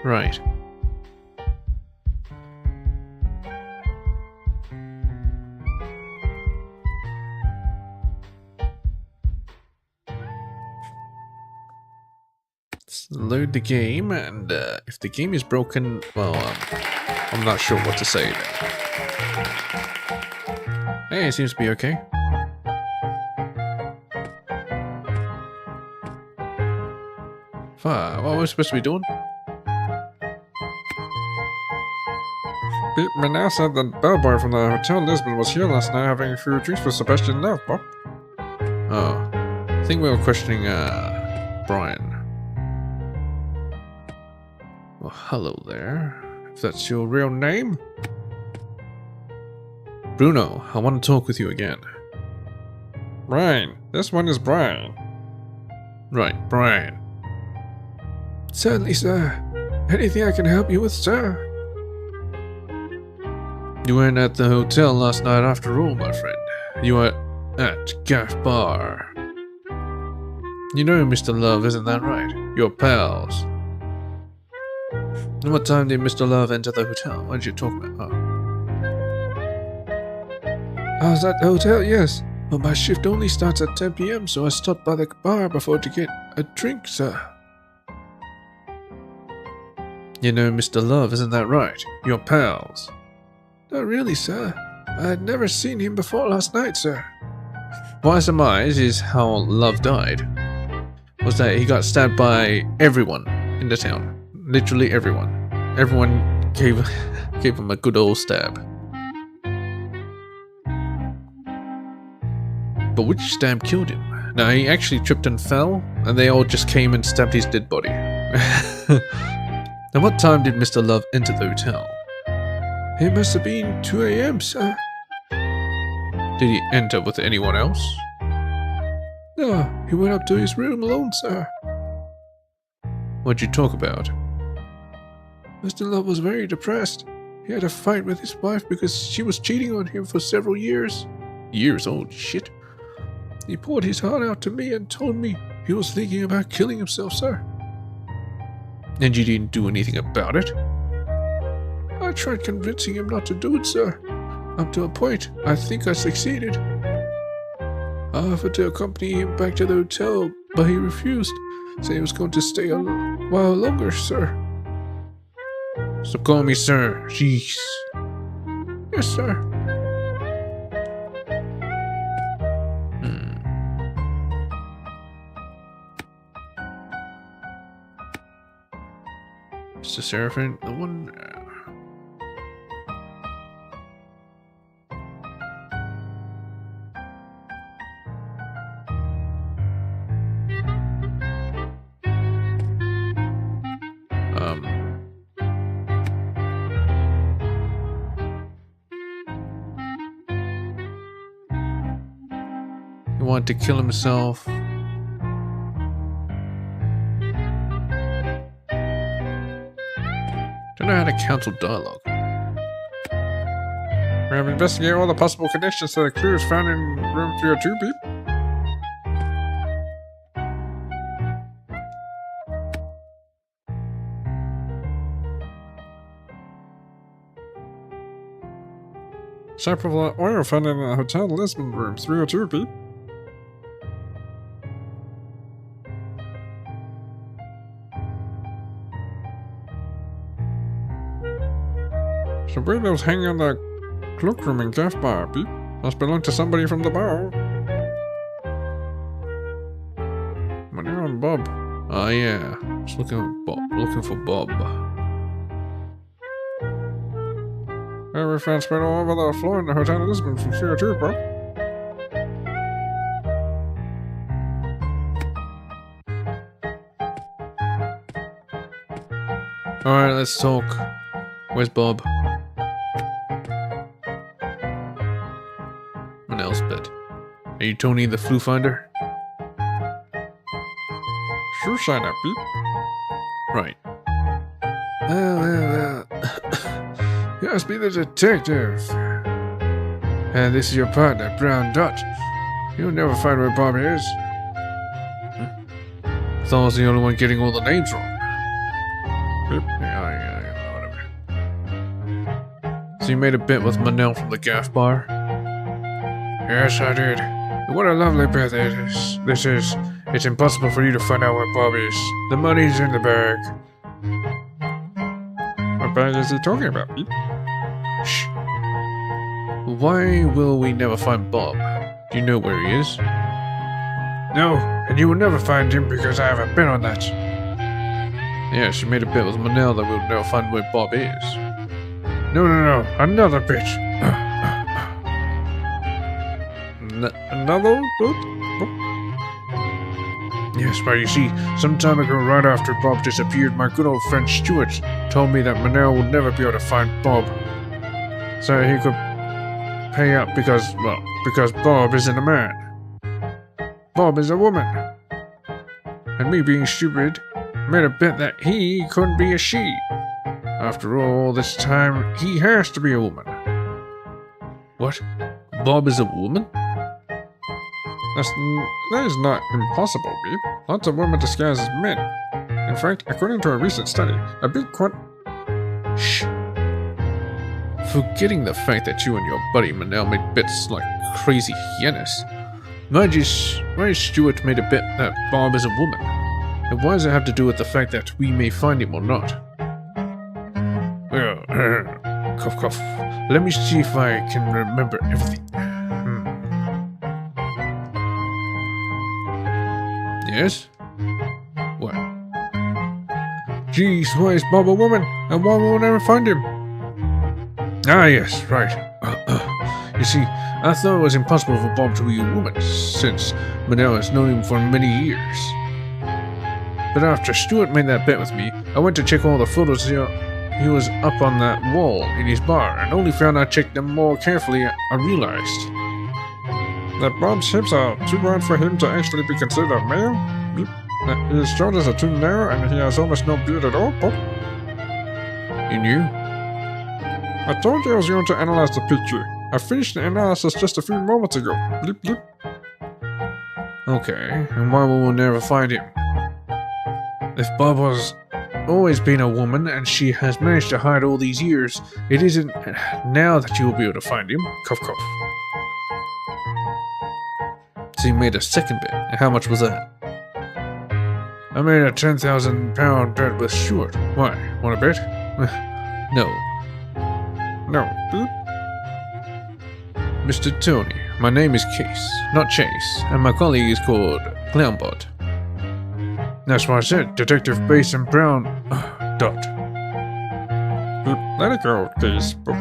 Right. Let's load the game, and if the game is broken, well, I'm not sure what to say then. Hey, it seems to be okay. What were we supposed to be doing? Manel said that bellboy from the Hotel Lisbon was here last night having a few drinks with Sebastian Love, Bob. Oh, I think we were questioning Brian. Well, hello there. If that's your real name. Bruno, I want to talk with you again. Brian. This one is Brian. Right, Brian. Certainly, sir. Anything I can help you with, sir? You weren't at the hotel last night after all, my friend. You were at Gaff Bar. You know Mr. Love, isn't that right? You're pals. And what time did Mr. Love enter the hotel? What did you talk about? I was at the hotel, yes. But my shift only starts at 10 p.m., so I stopped by the bar before to get a drink, sir. You know Mr. Love, isn't that right? You're pals. Not really, sir. I had never seen him before last night, sir. My surmise is how Love died. Was that he got stabbed by everyone in the town. Literally everyone. Everyone gave him a good old stab. But which stab killed him? No, he actually tripped and fell, and they all just came and stabbed his dead body. Now what time did Mr. Love enter the hotel? It must have been 2 a.m., sir. Did he enter with anyone else? No, he went up to his room alone, sir. What'd you talk about? Mr. Love was very depressed. He had a fight with his wife because she was cheating on him for several years. Years old shit. He poured his heart out to me and told me he was thinking about killing himself, sir. And you didn't do anything about it? I tried convincing him not to do it, sir. Up to a point, I think I succeeded. I offered to accompany him back to the hotel, but he refused, saying he was going to stay a while longer, sir. So call me sir. Jeez. Yes, sir. Mr. Seraphin, the one... He wanted to kill himself. Don't know how to cancel dialogue. We have investigated all the possible connections to the clues found in room 302, Beep. Sample of the oil found in the Hotel Lisbon room 302, Beep. Sabrina was hanging on the cloakroom in Gaff Bar, Beep. Must belong to somebody from the bar. Manel and Bob. Oh yeah, just looking for Bob. We found spread all over the floor in the Hotel Lisbon from 302, bro. Alright, let's talk. Where's Bob? Elspeth. Are you Tony the Flu Finder? Sure, sign up, Beep. Right. Well. You must be the detective. And this is your partner, Brown Dot. You'll never find where Bob is. I thought I was the only one getting all the names wrong. Yeah, whatever. So you made a bet with Manel from the gaff bar? Yes, I did. What a lovely bet this is. It's impossible for you to find out where Bob is. The money's in the bag. What bag is he talking about? Shh. Why will we never find Bob? Do you know where he is? No, and you will never find him because I have a bet on that. Yeah, she made a bet with Manel that we'll never find where Bob is. No, another bet. Another bet? Yes, but you see, some time ago, right after Bob disappeared, my good old friend Stuart told me that Manel would never be able to find Bob. So he could pay up because Bob isn't a man. Bob is a woman. And me being stupid, made a bet that he couldn't be a she. After all this time, he has to be a woman. What? Bob is a woman? That is not impossible, Beep. Lots of women disguised as men. In fact, according to a recent study, a big Shh. Forgetting the fact that you and your buddy Manel made bets like crazy hyenas. Why Stuart made a bet that Bob is a woman? And why does it have to do with the fact that we may find him or not? Well, cough cough. Let me see if I can remember everything. Yes? What? Geez, why is Bob a woman? And why will we never find him? Ah, yes, right. You see, I thought it was impossible for Bob to be a woman, since Manel has known him for many years. But after Stuart made that bet with me, I went to check all the photos he was up on that wall in his bar, and only found I checked them more carefully, I realized that Bob's hips are too wide for him to actually be considered a male. His shoulders are too narrow and he has almost no beard at all. Pop. You knew? I told you I was going to analyze the picture. I finished the analysis just a few moments ago. Bleep bleep. Okay, and why will we never find him? If Bob was always been a woman and she has managed to hide all these years, it isn't now that you will be able to find him. Cough cough. So you made a second bet. And how much was that? I made a £10,000 bet with Stuart. Why? Want to bet? No. No. Boop. Mr. Tony, my name is Case, not Chase, and my colleague is called Clownbot. That's what I said. Detective Basin Brown. Dot. Boop. Let it go, Case. Boop.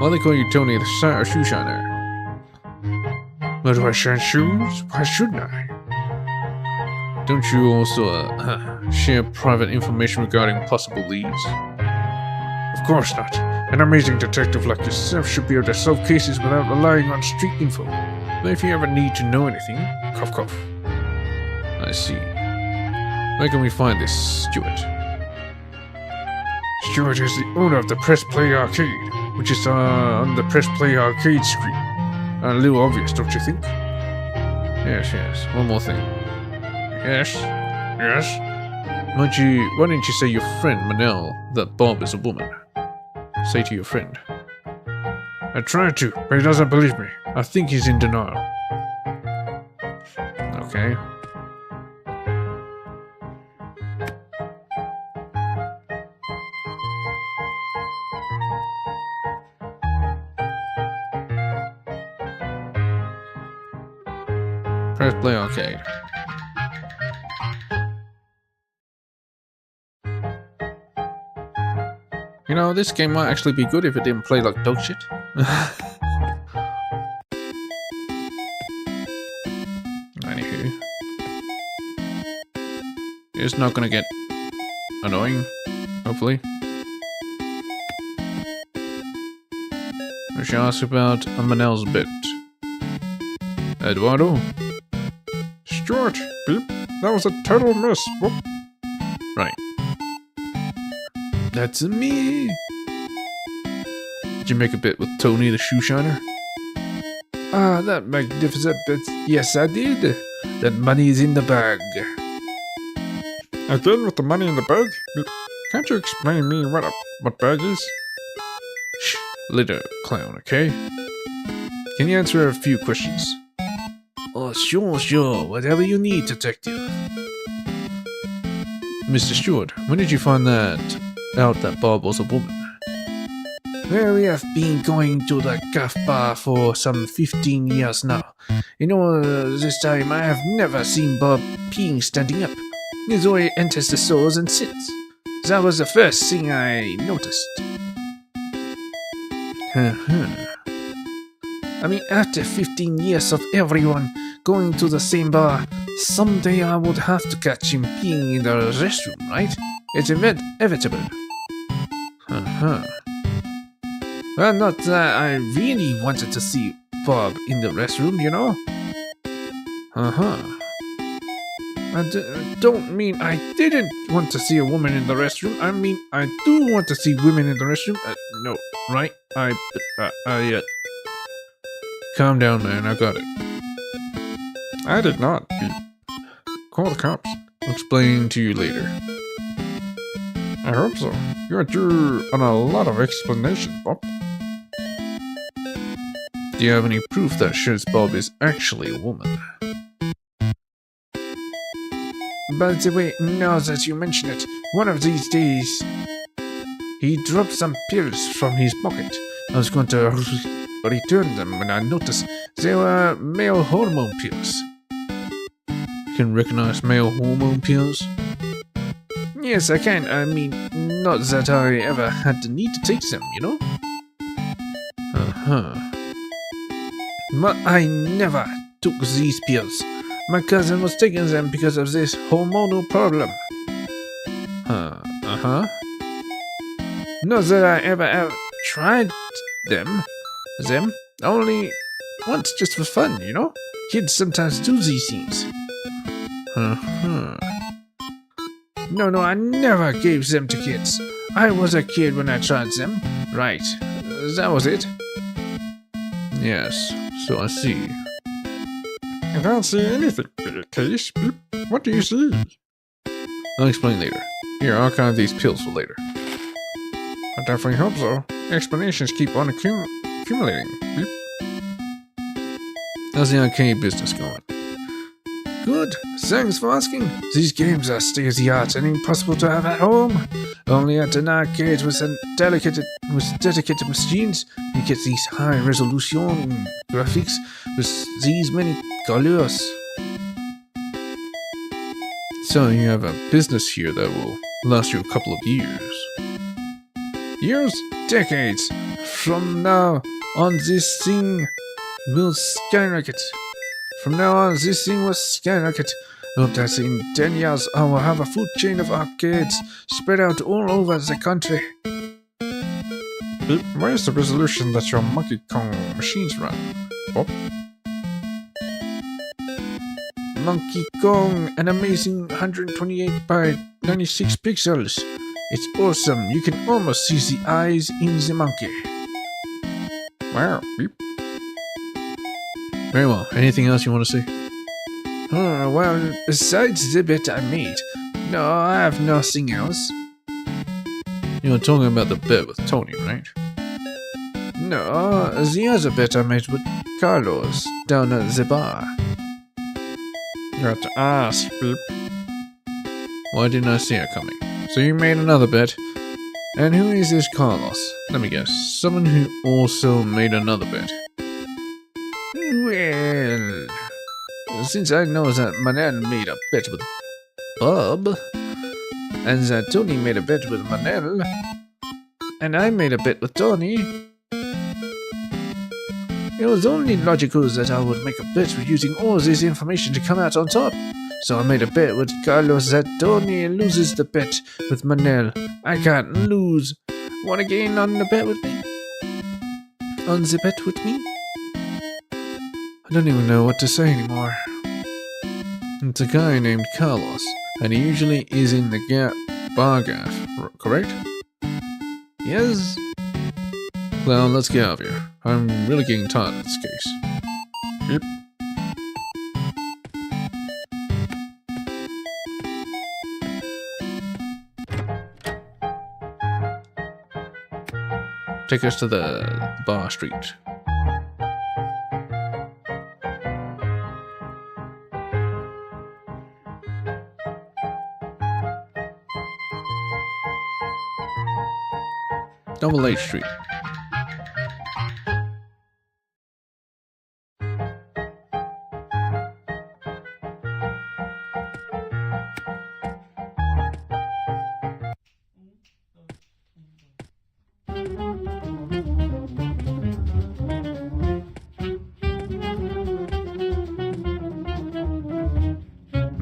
Why they call you Tony the Shoe Shiner? But do I shine shoes? Why shouldn't I? Don't you also share private information regarding possible leads? Of course not. An amazing detective like yourself should be able to solve cases without relying on street info. But if you ever need to know anything, cough cough. I see. Where can we find this Stuart? Stuart is the owner of the Press Play Arcade, which is on the Press Play Arcade screen. A little obvious, don't you think? Yes. One more thing. Yes. Why didn't you say your friend Manel that Bob is a woman? Say to your friend. I tried to, but he doesn't believe me. I think he's in denial. Okay. Press play arcade. You know, this game might actually be good if it didn't play like dog shit. Anywho. It's not gonna get annoying, hopefully. We should ask about Manel's bit. Eduardo? Stuart, Beep, that was a total miss. Whoop. Right. That's me. Did you make a bet with Tony the Shoe Shiner? Ah, that magnificent bet. Yes, I did. That money is in the bag. Again with the money in the bag? Can't you explain me what bag is? Shh, little clown, okay? Can you answer a few questions? Oh, sure. Whatever you need, detective. Mr. Stewart, when did you find that Bob was a woman? Well, we have been going to the gaff bar for some 15 years now. In all this time, I have never seen Bob peeing standing up. He always enters the stores and sits. That was the first thing I noticed. I mean, after 15 years of everyone going to the same bar, someday I would have to catch him peeing in the restroom, right? It's inevitable. Well, not that I really wanted to see Bob in the restroom, you know? I don't mean I didn't want to see a woman in the restroom. I mean, I do want to see women in the restroom. No, right? Calm down, man, I got it. I did not. Call the cops. I'll explain to you later. I hope so. You're due on a lot of explanations, Bob. Do you have any proof that shows Bob is actually a woman? By the way, now that you mention it, one of these days, he dropped some pills from his pocket. I was going to return them when I noticed they were male hormone pills. You can recognize male hormone pills? Yes, I can. I mean, not that I ever had the need to take them, you know? But I never took these pills. My cousin was taking them because of this hormonal problem. Not that I ever have tried them, only once just for fun, you know? Kids sometimes do these things. No, I never gave them to kids. I was a kid when I tried them. Right, that was it. Yes, so I see. I don't see anything, Case. What do you see? I'll explain later. Here, I'll count these pills for later. I definitely hope so. Explanations keep on accumulating. How's the arcade business going? Good, thanks for asking. These games are state-of-the-art and impossible to have at home. Only at an arcade with dedicated machines, you get these high-resolution graphics with these many colors. So you have a business here that will last you a couple of years. Years? Decades. From now on, this thing will skyrocket. From now on, this thing will skyrocket. Hope that in 10 years I will have a food chain of arcades spread out all over the country. Where's the resolution that your Monkey Kong machines run, Bob? Monkey Kong, an amazing 128 by 96 pixels. It's awesome. You can almost see the eyes in the monkey. Wow. Very well. Anything else you want to say? Well, besides the bet I made, no, I have nothing else. You were talking about the bet with Tony, right? No, the other bet I made with Carlos down at the bar. You have to ask, Beep. Why didn't I see it coming? So you made another bet. And who is this Carlos? Let me guess. Someone who also made another bet. Well, since I know that Manel made a bet with Bob, and that Tony made a bet with Manel, and I made a bet with Tony, it was only logical that I would make a bet using all this information to come out on top. So I made a bet with Carlos that Tony loses the bet with Manel. I can't lose. Wanna gain on the bet with me? On the bet with me? I don't even know what to say anymore. It's a guy named Carlos, and he usually is in the bar gaff, correct? Yes. Well, let's get out of here. I'm really getting tired of this case. Beep. Take us to the bar street. Double H Street.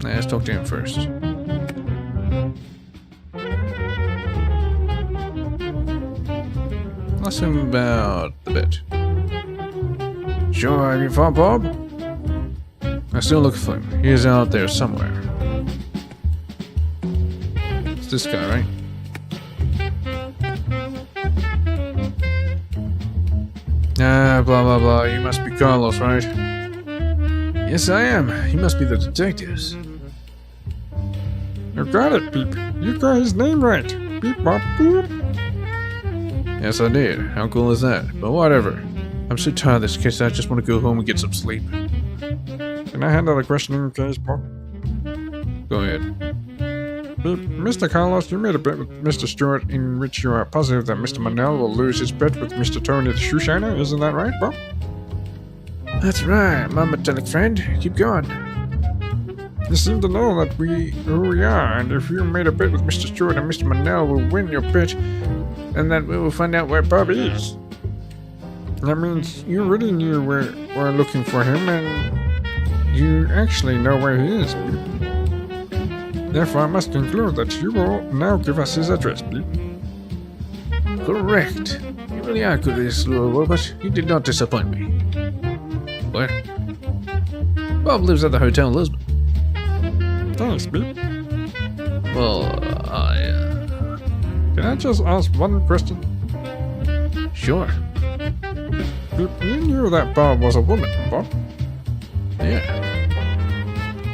Let's talk to him first. Ask him about the bet. Sure, have you found Bob? I still look for him. He is out there somewhere. It's this guy, right? Ah, blah blah blah. You must be Carlos, right? Yes, I am. You must be the detectives. You got it, Beep. You got his name right. Beep bop boop. Yes, I did. How cool is that? But whatever. I'm so tired of this case, I just want to go home and get some sleep. Can I handle the questioning case, Bob? Go ahead. Beep. Mr. Carlos, you made a bet with Mr. Stewart in which you are positive that Mr. Manel will lose his bet with Mr. Tony the shoeshiner. Isn't that right, Bob? That's right, my metallic friend. Keep going. You seem to know that who we are, and if you made a bet with Mr. Stewart and Mr. Manel will win your bet, and then we will find out where Bob is. That means you really knew we're looking for him, and you actually know where he is, Beep. Therefore, I must conclude that you will now give us his address, Beep. Correct. You really are good at this, little robot. You did not disappoint me. What? Bob lives at the hotel in Lisbon. Thanks, Beep. Well, Can I just ask one question? Sure. Beep, you knew that Bob was a woman, Bob. Yeah.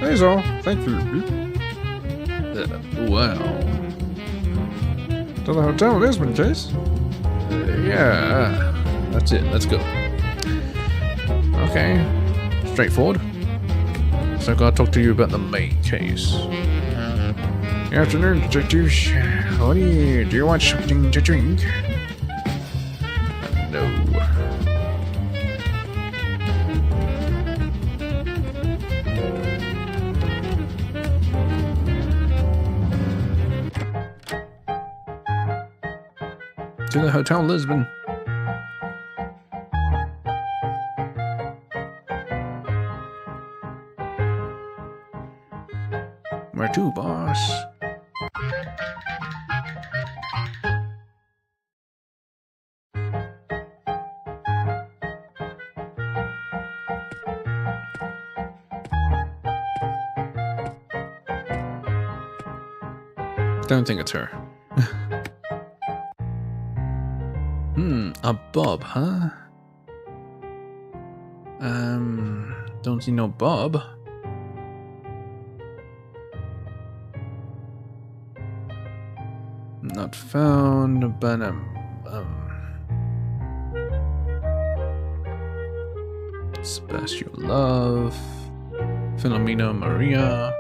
That's all. Thank you, Beep. Wow. To the Hotel Lisbon case? Yeah. That's it. Let's go. Okay. Straightforward. So I gotta talk to you about the main case. Good afternoon, detectives. Do you want something to drink? No. To the Hotel Lisbon. Where to, boss? Don't think it's her. A Bob, huh? Don't see no Bob. Not found, but Sebastian Love, Filomena Maria.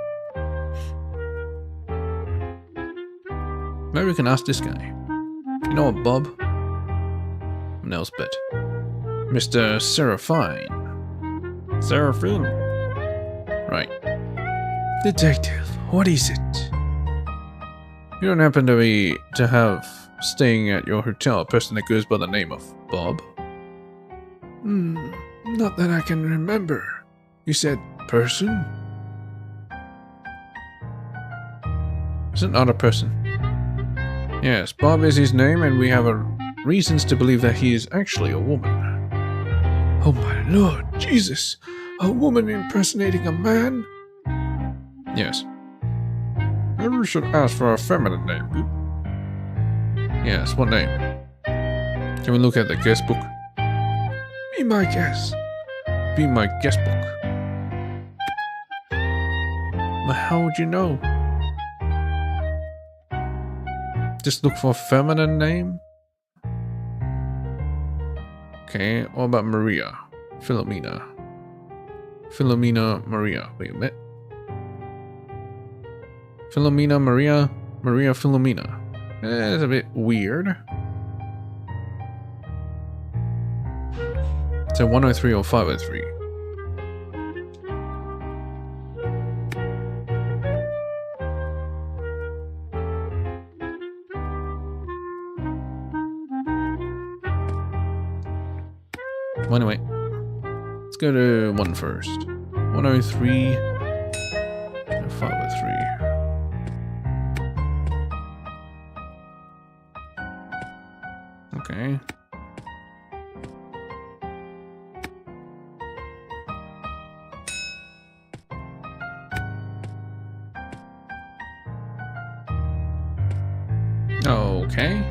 Maybe we can ask this guy. You know what, Bob? Nels bet. Mr. Seraphine. Seraphine. Right. Detective, what is it? You don't happen to have staying at your hotel a person that goes by the name of Bob? Not that I can remember. You said person? Is it not a person? Yes, Bob is his name, and we have reasons to believe that he is actually a woman. Oh my lord, Jesus! A woman impersonating a man? Yes. Maybe we should ask for a feminine name, Beep. Yes, what name? Can we look at the guest book? Be my guest. Be my guest book. But how would you know? Just look for a feminine name? Okay, what about Maria? Philomena. Philomena Maria. Wait a minute. Philomena Maria. Maria Philomena. That's a bit weird. So 103 or 503. Well, anyway, let's go to 1 first. 103 and 503. Okay. Okay.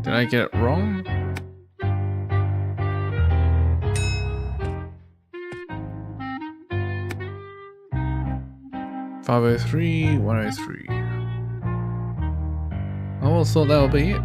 Did I get it wrong? .503, 103. I always thought that would be it.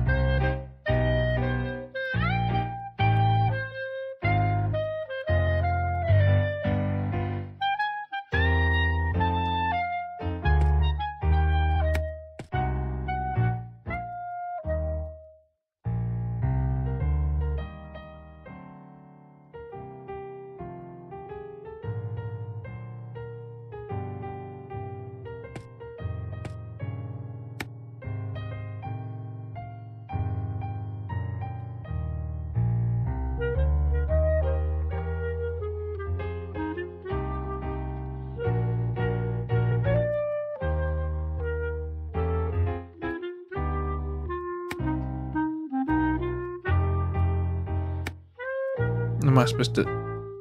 Am I supposed to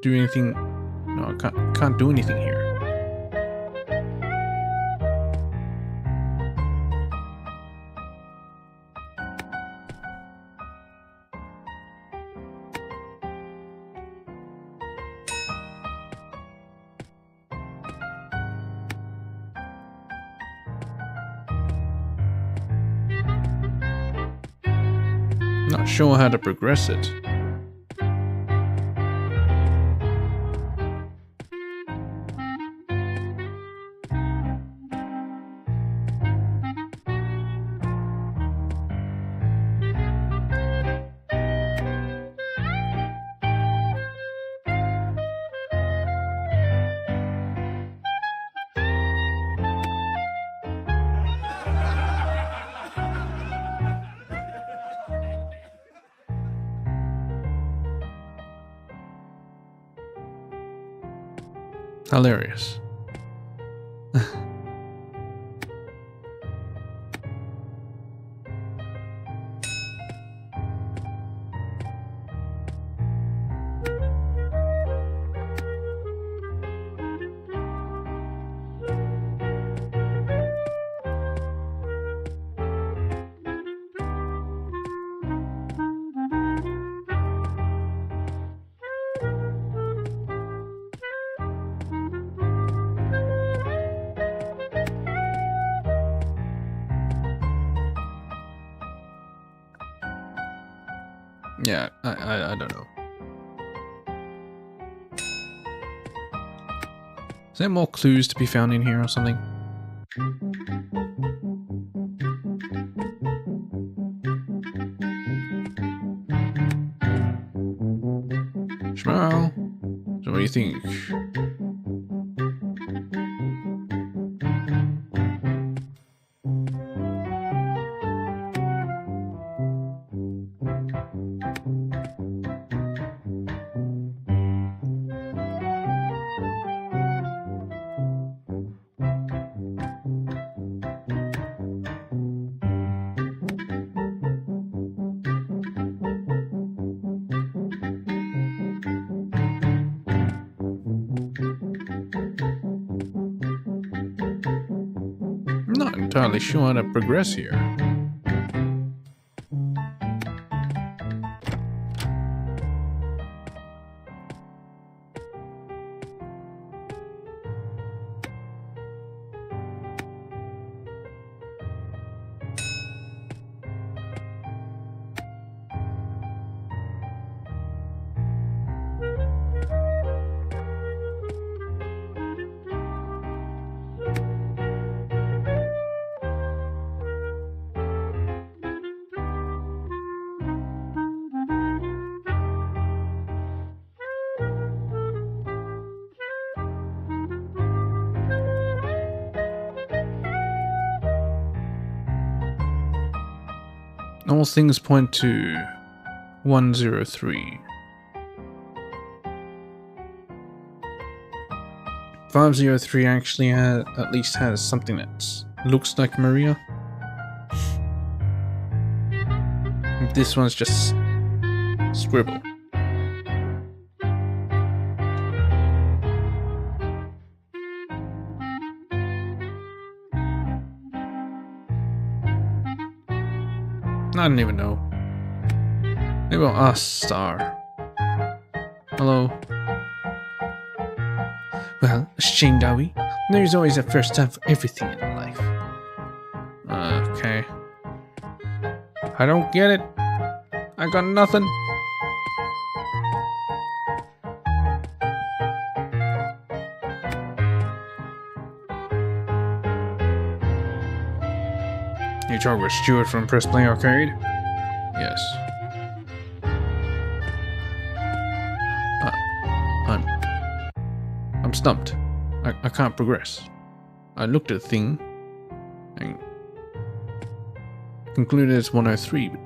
do anything? No, I can't do anything here. Not sure how to progress it. Hilarious. Yeah, I don't know. Is there more clues to be found in here or something? Shmuel, so what do you think? I'm not entirely sure how to progress here. All things point to 103. 503 actually at least has something that looks like Maria. This one's just scribble. I don't even know. Maybe I'll ask Star. Hello. Well, ashamed are we? There's always a first time for everything in life. Okay. I don't get it. I got nothing. You talk with Stuart from Press Play Arcade? Yes. I'm stumped. I can't progress. I looked at the thing and concluded it's 103, but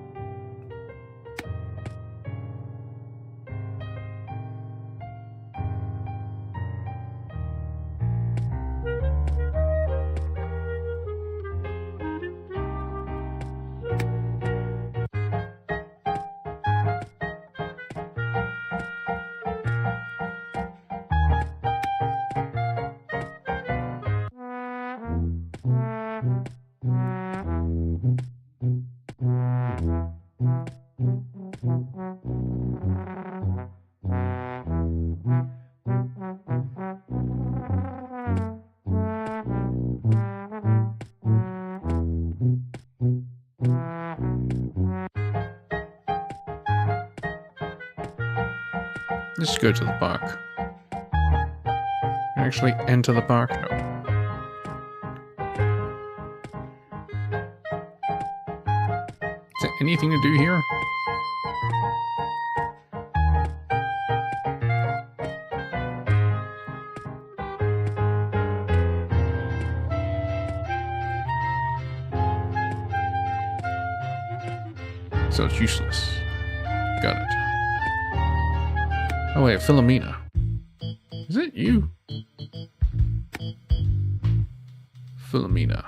let's go to the park. Actually enter the park? No. Is there anything to do here? So it's useless. Got it. Oh wait, Philomena. Is it you? Philomena.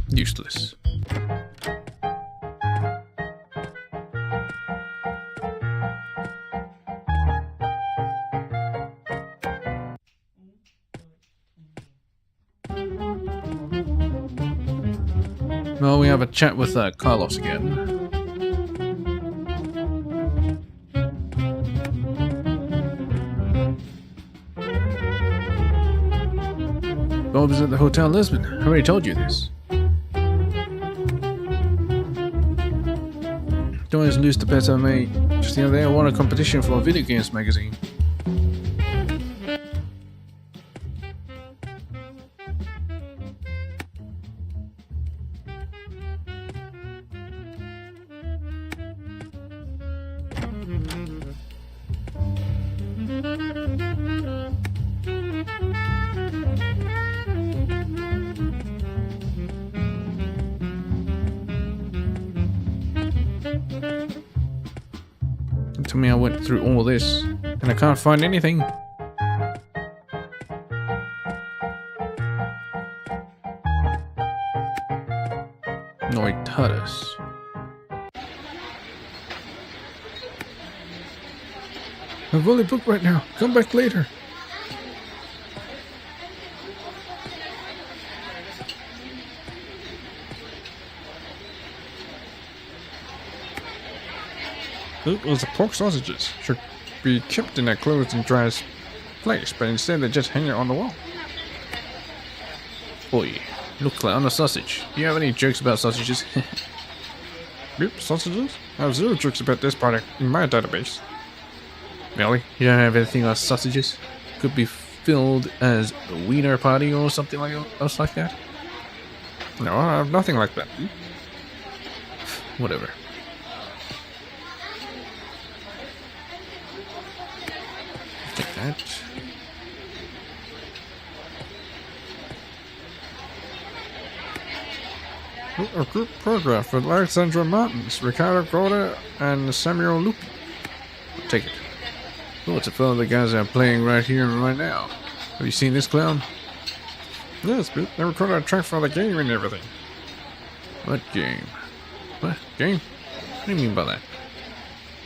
Useless. Well, we have a chat with Carlos again. Bob is at the Hotel Lisbon. I already told you this. Don't always lose the bet I made. Just the other day I won a competition for a video games magazine. To me, I went through all this, and I can't find anything. No, it hurt us. I'm only booked right now. Come back later. It was the pork sausages. Should be kept in a closed and dry place, but instead they just hang it on the wall. Oi, look like on a sausage. Do you have any jokes about sausages? Yep, sausages? I have 0 jokes about this product in my database. Really? You don't have anything on sausages? Could be filled as a wiener party or something else like that? No, I have nothing like that. Whatever. Take that. A group photograph with Alexandra Martins, Ricardo Gorda, and Samuel Lupi. I'll take it. Oh, it's a fellow the guys are playing right here and right now. Have you seen this clown? Yes, but they recorded a track for the game and everything. What game? What? Game? What do you mean by that?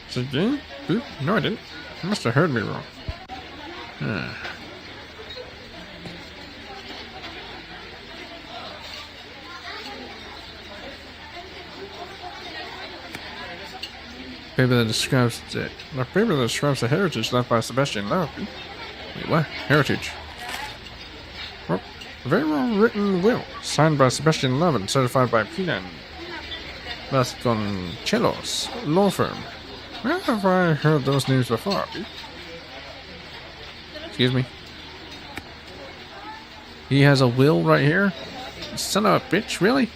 It's a game? Boop. No, I didn't. You must have heard me wrong. Ah. The paper that describes the heritage left by Sebastian Loeb. Wait, what? Heritage? Well, a very well written will, signed by Sebastian Loeb and certified by Pinan Vasconcelos law firm. Where have I heard those names before? Excuse me? He has a will right here? Son of a bitch, really?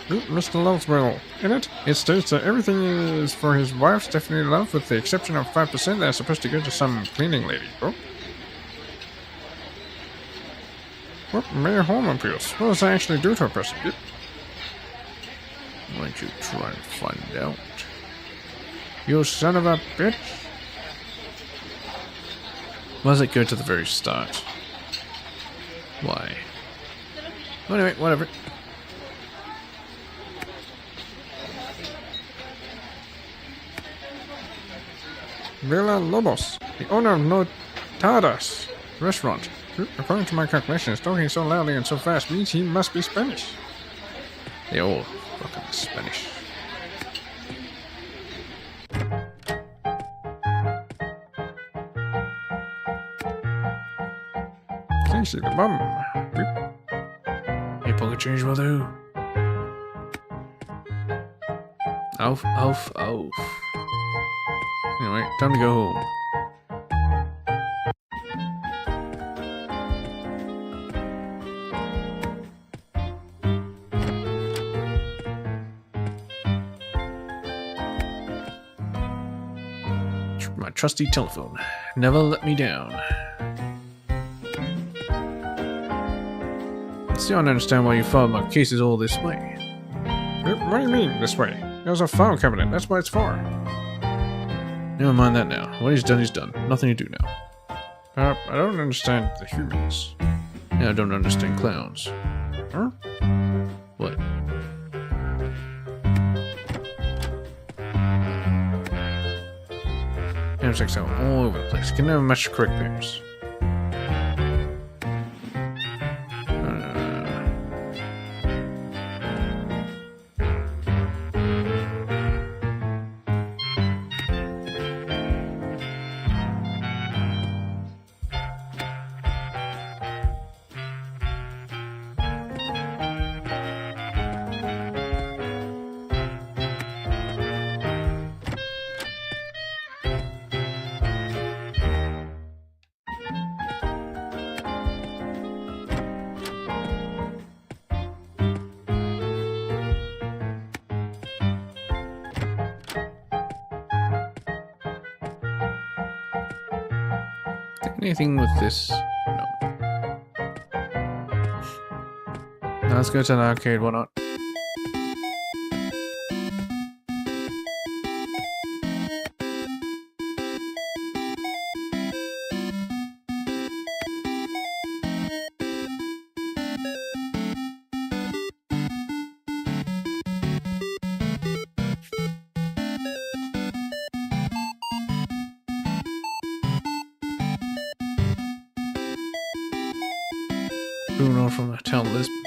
Mr. Love's will. In it, it states that everything is for his wife, Stephanie Love, with the exception of 5% that is supposed to go to some cleaning lady. Oh. What Mayor Home appeals? What does that actually do to a person? Why don't you try and find out? You son of a bitch! Why does it go to the very start? Why? Anyway, whatever. Villa Lobos, the owner of Notadas restaurant. According to my calculations, talking so loudly and so fast means he must be Spanish. They all fucking Spanish. Casey the bum. Hey, pocket change will do. Off, off, off. Anyway, time to go home. My trusty telephone. Never let me down. Still don't understand why you filed my cases all this way. What do you mean, this way? There's a file cabinet, that's what it's for. Never mind that now. What he's done is done. Nothing to do now. I don't understand the humans. Yeah, I don't understand clowns. Huh? What? Names like so all over the place. Can never match the correct pairs. Anything with this? No. Now let's go to the arcade, why not? Bruno from the town of Lisbon.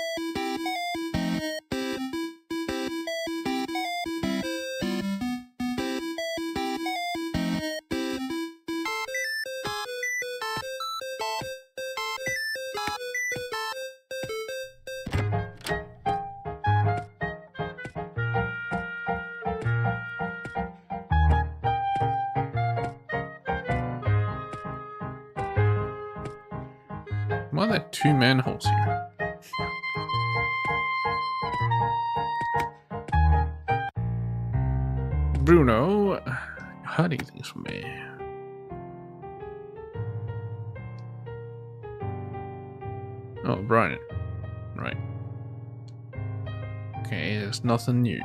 Why are there two manholes here? Bruno, hiding things from me. Oh, Brian. Right. Okay, there's nothing new.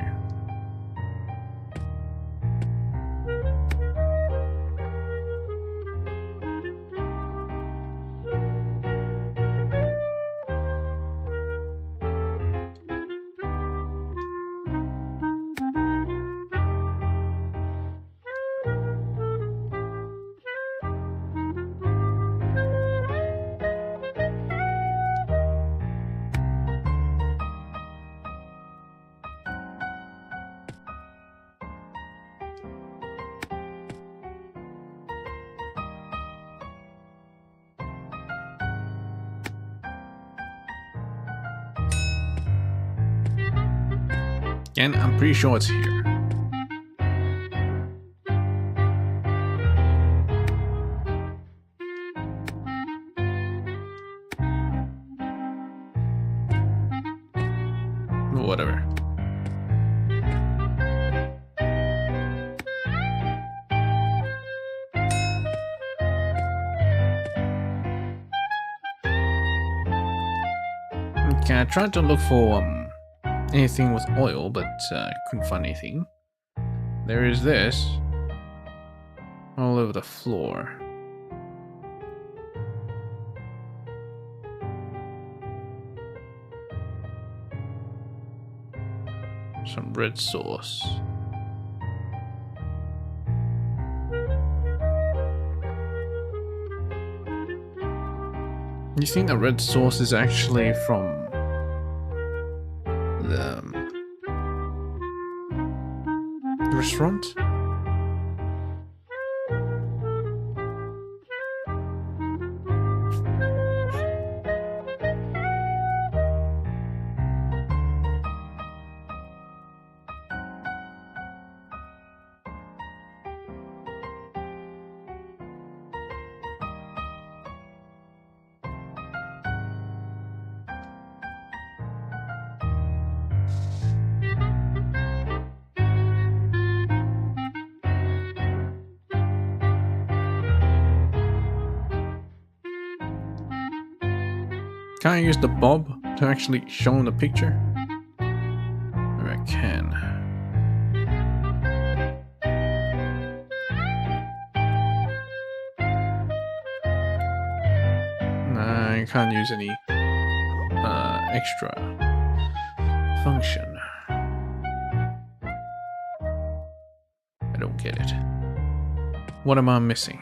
Again, I'm pretty sure it's here. Whatever. Okay, I tried to look for anything with oil, but couldn't find anything. There is this all over the floor. Some red sauce. You think the red sauce is actually from the restaurant? Can I use the bob to actually show him the picture? Maybe I can. Nah, I can't use any extra function. I don't get it. What am I missing?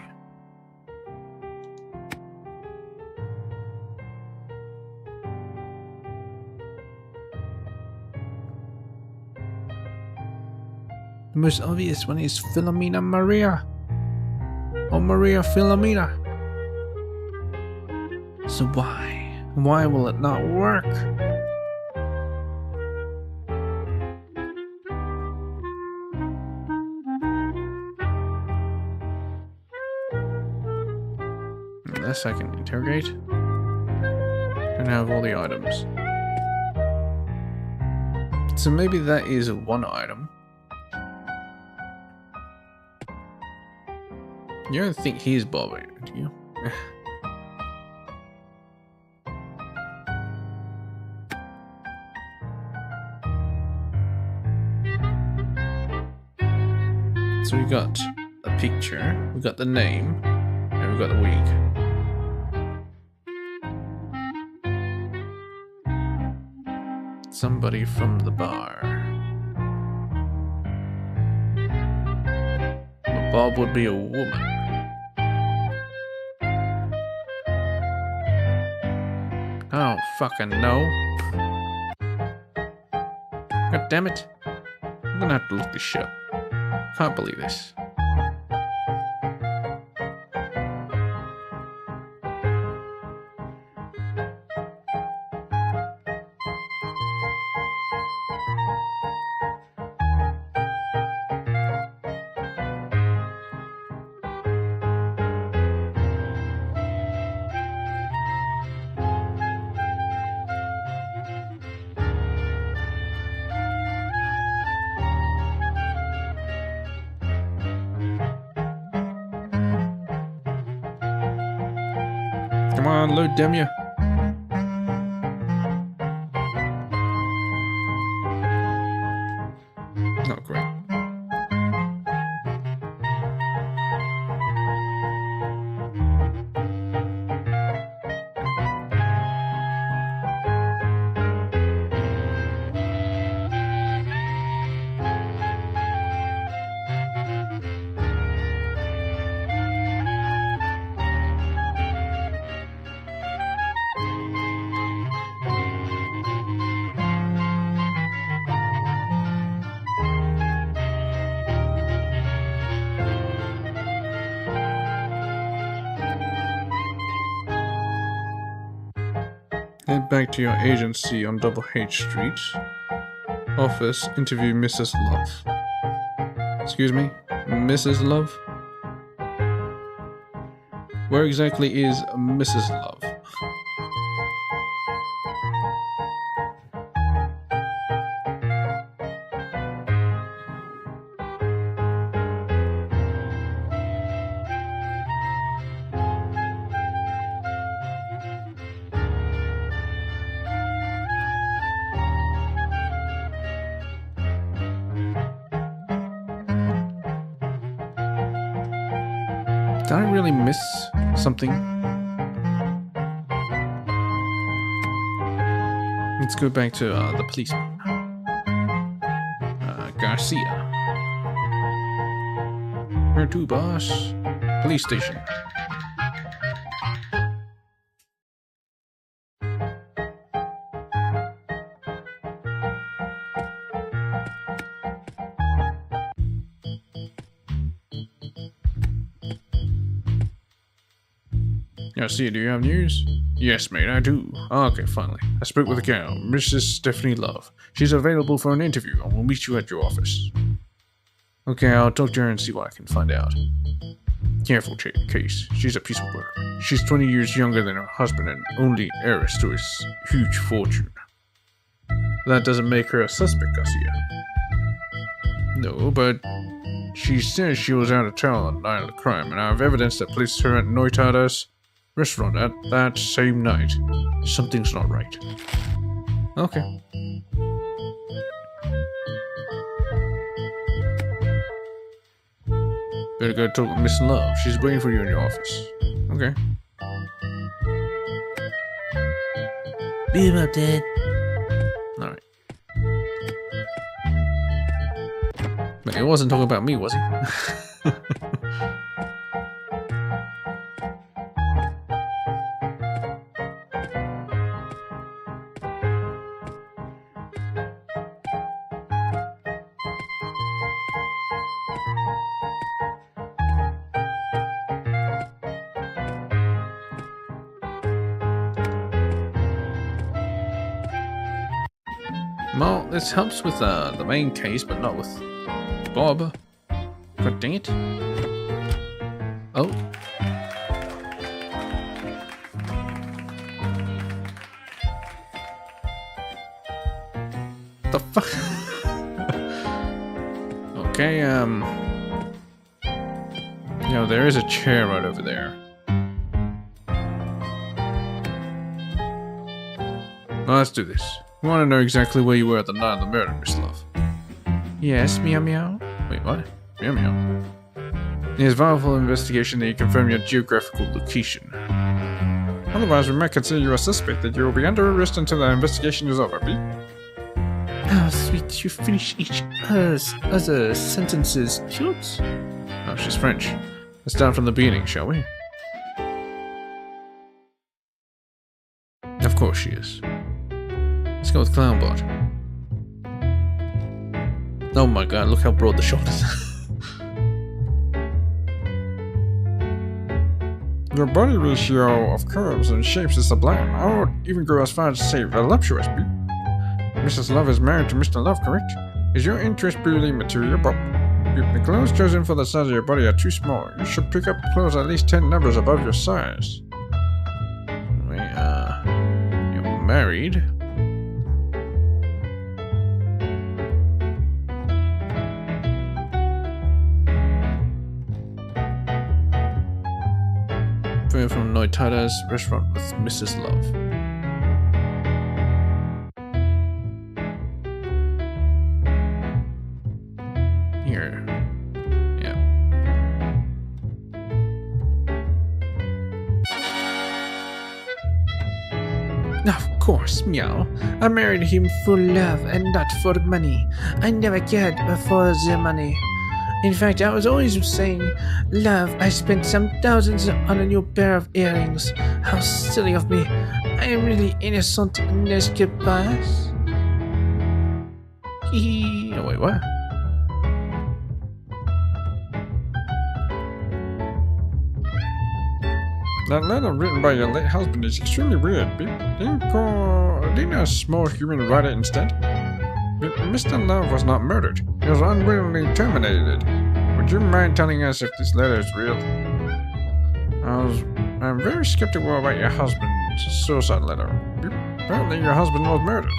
The most obvious one is Philomena Maria. Or Maria Philomena. So why? Why will it not work? Unless I can interrogate. Don't have all the items. So maybe that is one item. You don't think he's Bobby, do you? So we got a picture, we got the name, and we got the wig. Somebody from the bar. But Bob would be a woman. I don't fucking know. God damn it. I'm gonna have to look this shit up. Can't believe this. Come on, load, damn you. Head back to your agency on Double H Street. Office, interview Mrs. Love. Excuse me? Mrs. Love? Where exactly is Mrs. Love? Did I really miss something? Let's go back to the policeman. Garcia. Where to, boss? Police station. Garcia, do you have news? Yes, mate, I do. Okay, finally. I spoke with the gal, Mrs. Stephanie Love. She's available for an interview and we'll meet you at your office. Okay, I'll talk to her and see what I can find out. Careful, Case. She's a piece of work. She's 20 years younger than her husband and only heiress to his huge fortune. That doesn't make her a suspect, Garcia. No, but she says she was out of town on the night of the crime, and I have evidence that placed her at Noitada's restaurant at that same night. Something's not right. Okay. Better go talk with Miss Love. She's waiting for you in your office. Okay. Be about that. Alright. But he wasn't talking about me, was he? Well, this helps with the main case, but not with Bob. God dang it. Oh. The fuck? Okay, you know, there is a chair right over there. Well, let's do this. We want to know exactly where you were at the night of the murder, Miss Love. Yes, meow meow. Wait, what? Meow meow. It is vital for investigation that you confirm your geographical location. Otherwise, we might consider you a suspect that you will be under arrest until the investigation is over, Pete. Oh, sweet, you finish each other sentences cute. Oh, she's French. Let's start from the beginning, shall we? Of course she is. Let's go with Clownbot. Oh my god, look how broad the shoulders are. Your body ratio of curves and shapes is sublime. I would even go as far as to say voluptuous, Pete. Mrs. Love is married to Mr. Love, correct? Is your interest purely material, Bob? If the clothes chosen for the size of your body are too small, you should pick up clothes at least 10 numbers above your size. Wait, you're married? From Noitada's restaurant with Mrs. Love. Here. Yeah. Of course, meow. I married him for love and not for money. I never cared for the money. In fact, I was always saying, love, I spent some thousands on a new pair of earrings. How silly of me. I am really innocent, n'est-ce pas? Hee. Oh, wait, what? That letter written by your late husband is extremely weird. Didn't I smoke you and write it instead? Mr. Love was not murdered. He was unwillingly terminated. Would you mind telling us if this letter is real? I'm very skeptical about your husband's suicide letter. Apparently your husband was murdered.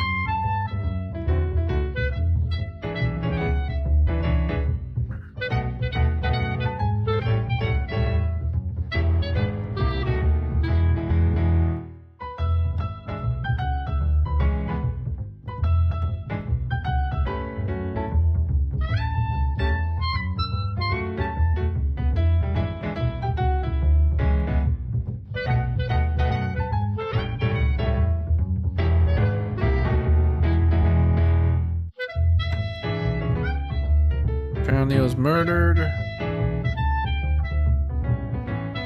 Apparently he was murdered.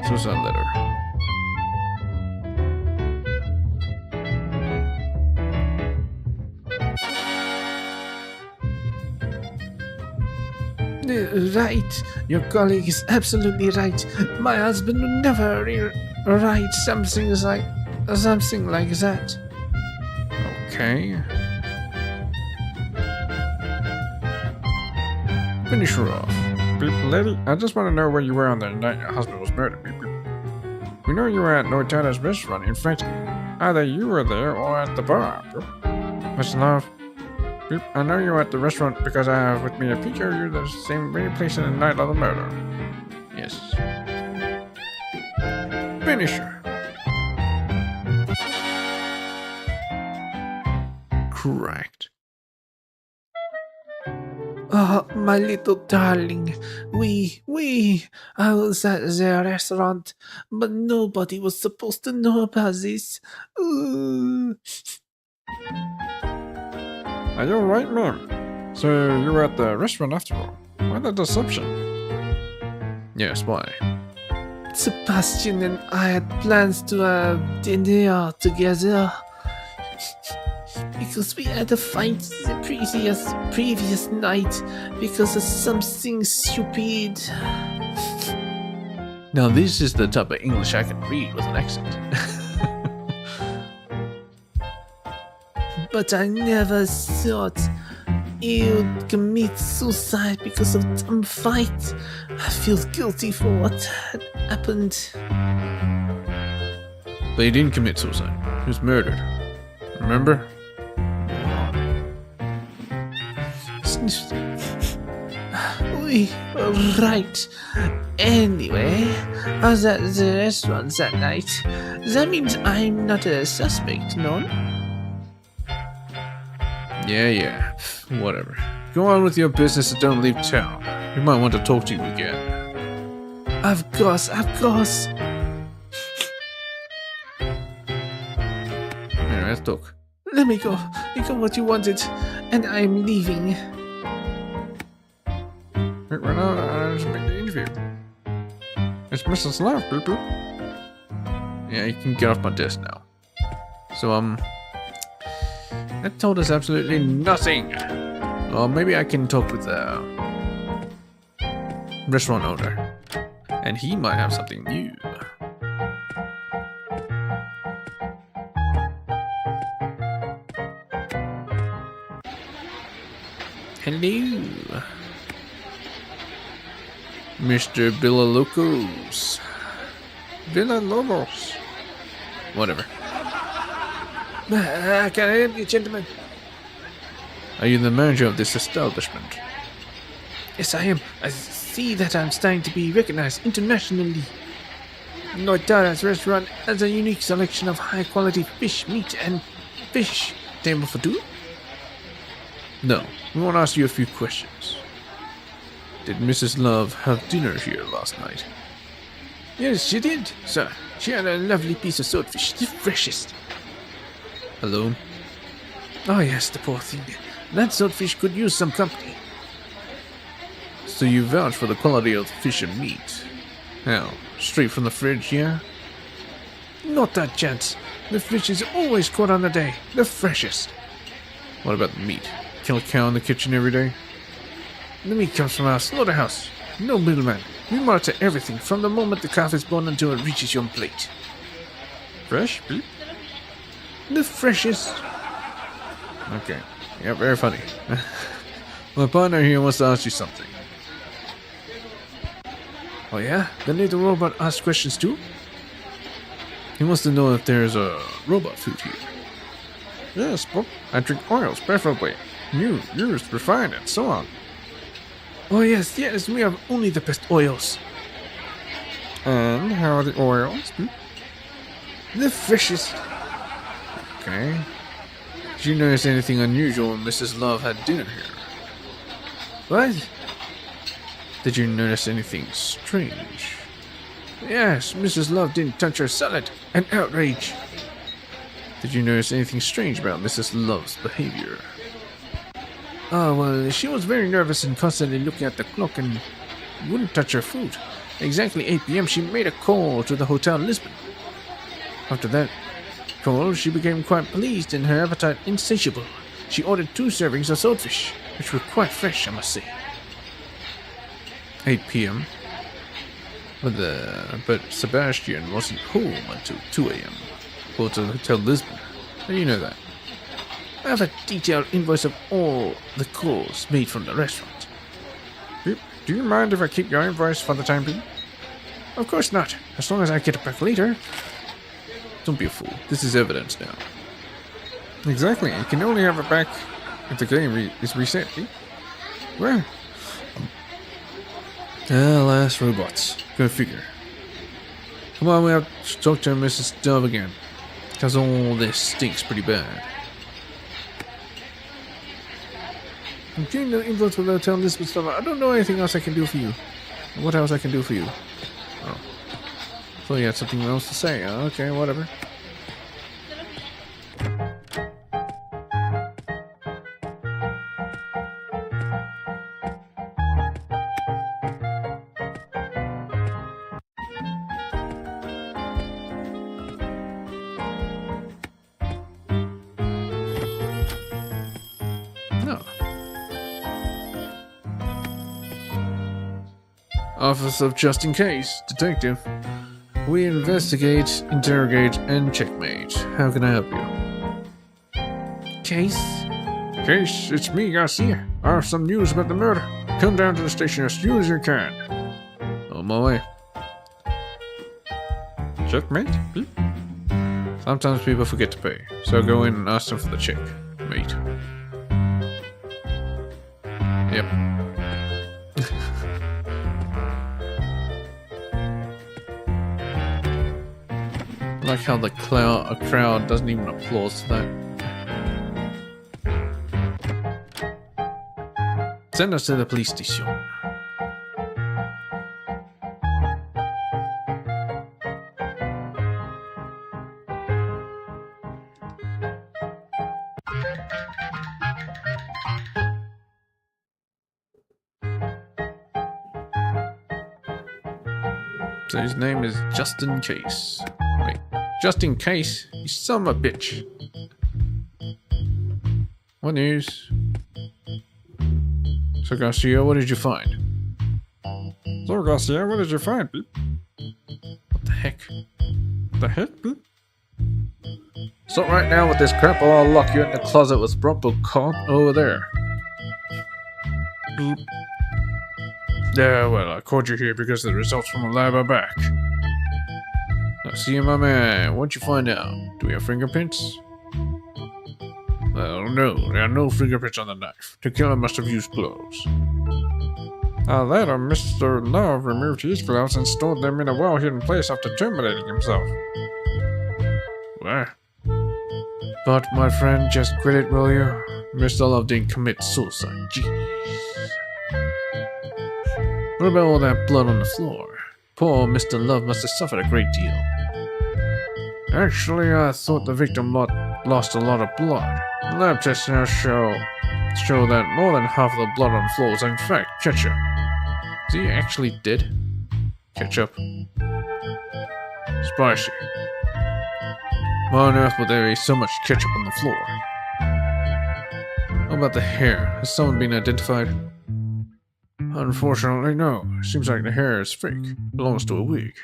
Suicide letter. Right. Your colleague is absolutely right. My husband would never write something like that. Okay. Finish her off. Lady, I just want to know where you were on the night your husband was murdered. We know you were at Nortada's restaurant. In fact, either you were there or at the bar. Mr. Love, I know you were at the restaurant because I have with me a picture of you the same very place in the night of the murder. Yes. Finish her. Correct. Oh, my little darling. I was at the restaurant, but nobody was supposed to know about this. Are you alright, ma'am? So you were at the restaurant after all. Why the deception? Yes, why? Sebastian and I had plans to have dinner together. Because we had a fight the previous night because of something stupid. Now this is the type of English I can read with an accent. But I never thought you'd commit suicide because of some fight. I feel guilty for what had happened. But he didn't commit suicide. He was murdered. Remember? We were right. Anyway, I was at the restaurant that night. That means I'm not a suspect, no? Yeah. Whatever. Go on with your business and don't leave town. We might want to talk to you again. Of course. Anyway, let's talk. Let me go. You got what you wanted, and I'm leaving. Wait, we're not to make the interview. It's Mrs. Love, boop. Yeah, you can get off my desk now. So, that told us absolutely nothing. Well, maybe I can talk with the restaurant owner. And he might have something new. Hello. Mr. Villalobos. Villalobos. Whatever. Can I help you, gentlemen? Are you the manager of this establishment? Yes, I am. I see that I'm starting to be recognized internationally. Noitara's restaurant has a unique selection of high-quality fish, meat, and fish. Table for two? No, we want to ask you a few questions. Did Mrs. Love have dinner here last night? Yes, she did, sir. She had a lovely piece of swordfish, the freshest. Alone? Oh yes, the poor thing. That swordfish could use some company. So you vouch for the quality of the fish and meat? How? Straight from the fridge, yeah? Not a chance. The fish is always caught on the day, the freshest. What about the meat? Kill a cow in the kitchen every day? The meat comes from our slaughterhouse. No middleman. We monitor everything from the moment the calf is born until it reaches your plate. Fresh? Beep. The freshest. Okay. Yeah, very funny. My partner here wants to ask you something. Oh yeah? The little robot asks questions too? He wants to know if there's a robot food here. Yes, but I drink oils, preferably. Used, refined, and so on. Oh yes, we have only the best oils. And how are the oils? The freshest. Okay. Did you notice anything unusual when Mrs. Love had dinner here? What? Did you notice anything strange? Yes, Mrs. Love didn't touch her salad. An outrage. Did you notice anything strange about Mrs. Love's behavior? Oh, well, she was very nervous and constantly looking at the clock and wouldn't touch her food. Exactly 8 p.m. she made a call to the hotel in Lisbon. After that call, she became quite pleased and her appetite insatiable. She ordered 2 servings of swordfish, which were quite fresh, I must say. 8 p.m. But Sebastian wasn't home until 2 a.m. Go to the Hotel Lisbon. How do you know that? I have a detailed invoice of all the calls made from the restaurant. Do you mind if I keep your invoice for the time being? Of course not, as long as I get it back later. Don't be a fool. This is evidence now. Exactly. You can only have it back if the game is reset. Where? Last robots. Go figure. Come on, we have to talk to Mrs. Dove again. Because all this stinks pretty bad. I'm getting the influence of the hotel Lisbon stuff. I don't know anything else I can do for you. What else I can do for you? Oh. So you had something else to say. Okay, whatever. Office of Just In Case, Detective. We investigate, interrogate, and checkmate. How can I help you? Case? Case, it's me, Garcia. I have some news about the murder. Come down to the station as soon as you can. On my way. Checkmate? Sometimes people forget to pay, so go in and ask them for the check, mate. Yep. I like how the crowd doesn't even applaud to that. Send us to the police station. So his name is Just In Case. Wait, Just In Case? You son of a bitch. What news? So Garcia, what did you find? So, Garcia, what did you find, Pete? What the heck? The heck, Pete? Stop right now with this crap or I'll lock you in the closet with Robocop over there. Beep. Yeah, well, I called you here because the results from the lab are back. Now, see, my man, what'd you find out? Do we have fingerprints? Well, no, there are no fingerprints on the knife. The killer must have used gloves. Later, Mr. Love removed his gloves and stored them in a well-hidden place after terminating himself. What? But, my friend, just quit it, will you? Mr. Love didn't commit suicide. Jeez. What about all that blood on the floor? Poor Mr. Love must have suffered a great deal. Actually, I thought the victim lost a lot of blood. Lab tests now show that more than half of the blood on the floor is in fact ketchup. Is he actually dead? Ketchup. Spicy. Why on earth would there be so much ketchup on the floor? How about the hair? Has someone been identified? Unfortunately, no. Seems like the hair is fake. Belongs to a wig.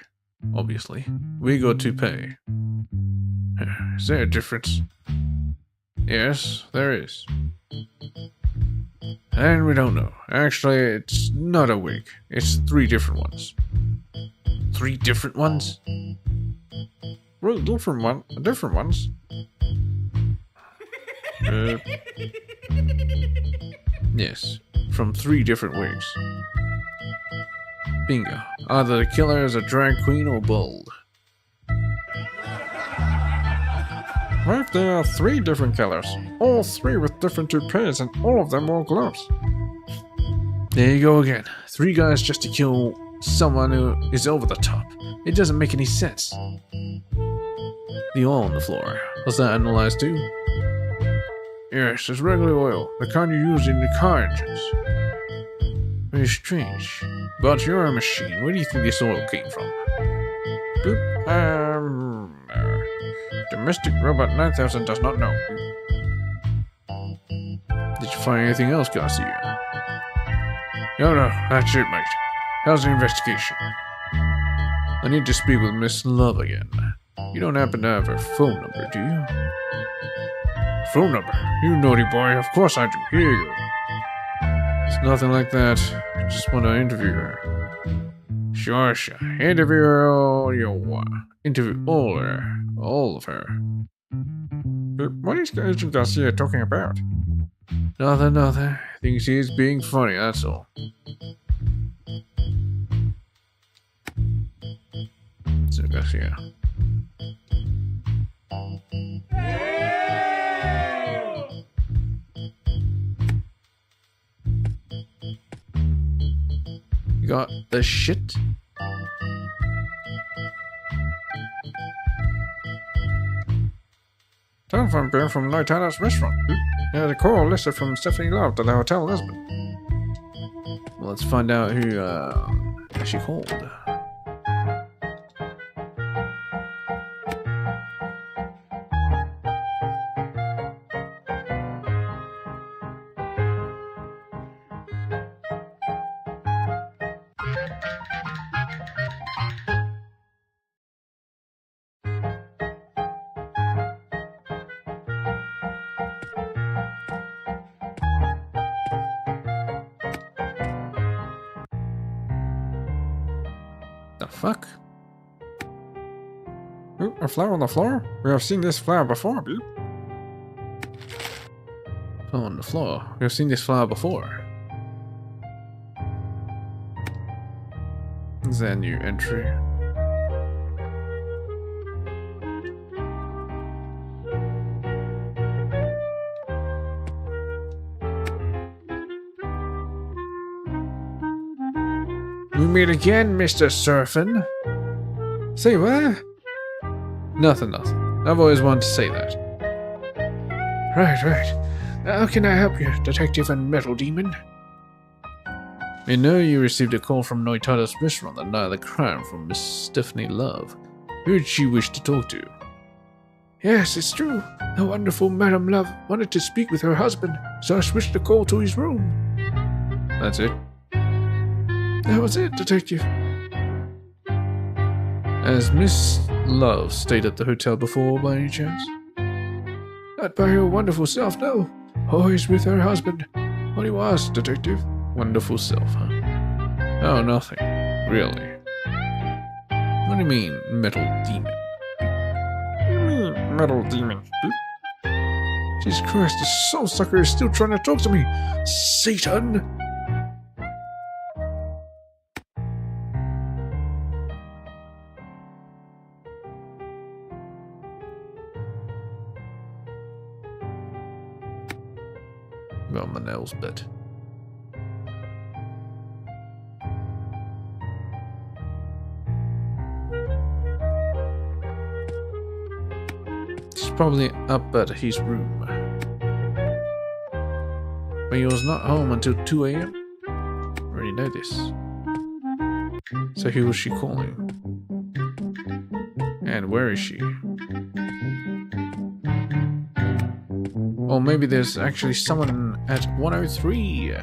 Obviously. Wig or toupee. Is there a difference? Yes, there is. And we don't know. Actually, it's not a wig. It's 3 different ones. 3 different ones? Well, different ones. Yes, from 3 different wigs. Bingo. Either the killer is a drag queen or bald. What if there are 3 different killers? All 3 with different toupees and all of them wore gloves. There you go again. 3 guys just to kill someone who is over the top. It doesn't make any sense. The oil on the floor. Was that analyzed too? Yes, it's regular oil. The kind you use in the car engines. Very strange. But you're a machine. Where do you think this oil came from? Domestic Robot 9000 does not know. Did you find anything else, Garcia? No, that's it, mate. How's the investigation? I need to speak with Miss Love again. You don't happen to have her phone number, do you? Phone number? You naughty boy. Of course I do. Here you go. It's nothing like that. I just want to interview her. Sure. Interview her all you want. Interview all of her. What is Agent Garcia talking about? Nothing. Thinks he's being funny, that's all. So Garcia. You got the shit? Telephone bill from Noitana's restaurant. The call listed from Stephanie Love to the Hotel Lisbon. Well, let's find out who she called. The fuck? Ooh, a flower on the floor? We have seen this flower before, dude. Oh, on the floor. We've seen this flower before. Is that a new entry? We meet again, Mr. Surfin. Say what? Nothing. I've always wanted to say that. Right. How can I help you, Detective and Metal Demon? I know you received a call from Noitada's restaurant the night of the crime from Miss Stephanie Love. Who did she wish to talk to? Yes, it's true. The wonderful Madame Love wanted to speak with her husband, so I switched the call to his room. That's it? That was it, Detective. Has Miss Love stayed at the hotel before by any chance? Not by her wonderful self, no. Always with her husband. What he was, Detective. Wonderful self, huh? Oh, nothing. Really? What do you mean, metal demon? Metal demon. Jesus Christ, the soul sucker is still trying to talk to me. Satan! Got my nails bit. He's probably up at his room. But he was not home until 2 a.m. Already know this. So who was she calling? And where is she? Or maybe there's actually someone at 103.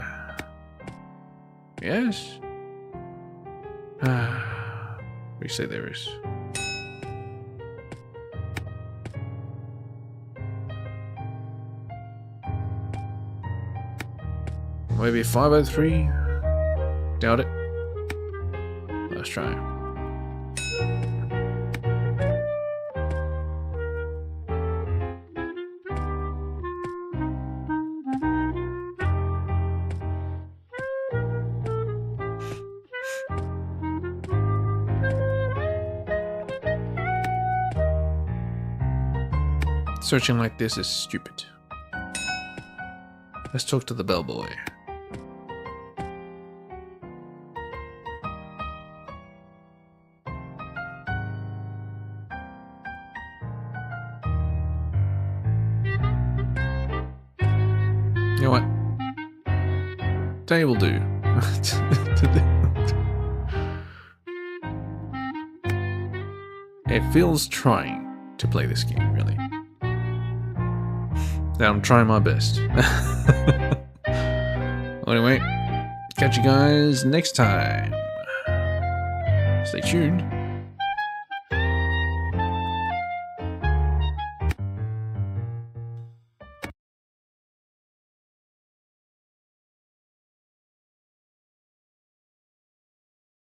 Yes? We say there is. Maybe 503? Doubt it. Let's try. Searching like this is stupid. Let's talk to the bellboy. You know what? Day will do. It feels trying to play this game, really. Now I'm trying my best. Anyway, catch you guys next time. Stay tuned.